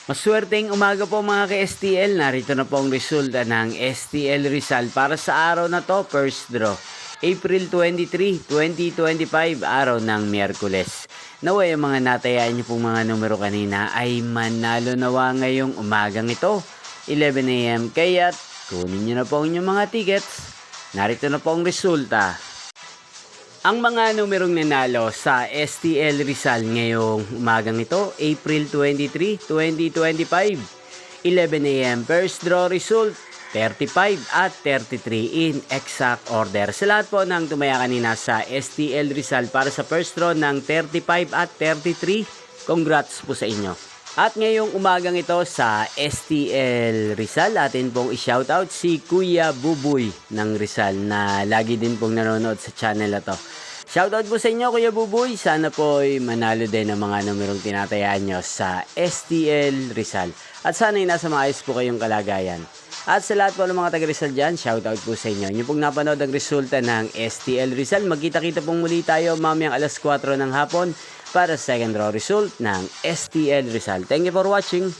Maswerteng umaga po mga ka-STL. Narito na po ang resulta ng STL Rizal para sa araw na to, first draw. April 23, 2025, araw ng Miyerkules. Naway ang mga natayaan niyo pong mga numero kanina ay manalo nawa ngayong umagang ito, 11 AM. Kaya't kunin niyo na po ang inyong mga tickets. Narito na po ang resulta. Ang mga numerong nanalo sa STL Rizal ngayong umagang ito, April 23, 2025, 11 AM. First draw result, 35 at 33 in exact order. Sa lahat po ng tumaya kanina sa STL Rizal para sa first draw ng 35 at 33, congrats po sa inyo. At ngayong umagang ito sa STL Rizal, atin pong i-shoutout si Kuya Buboy ng Rizal na lagi din pong nanonood sa channel na to. Shoutout po sa inyo Kuya Buboy, sana po ay manalo din ang mga numerong tinatayaan nyo sa STL Rizal. At sana ay nasa maayos po kayong kalagayan. At sa lahat po ng mga taga-Rizal dyan, shoutout po sa inyo. Inyo pong napanood ang resulta ng STL Rizal. Magkita-kita pong muli tayo mamayang alas 4 ng hapon para sa second draw result ng STL Rizal. Thank you for watching.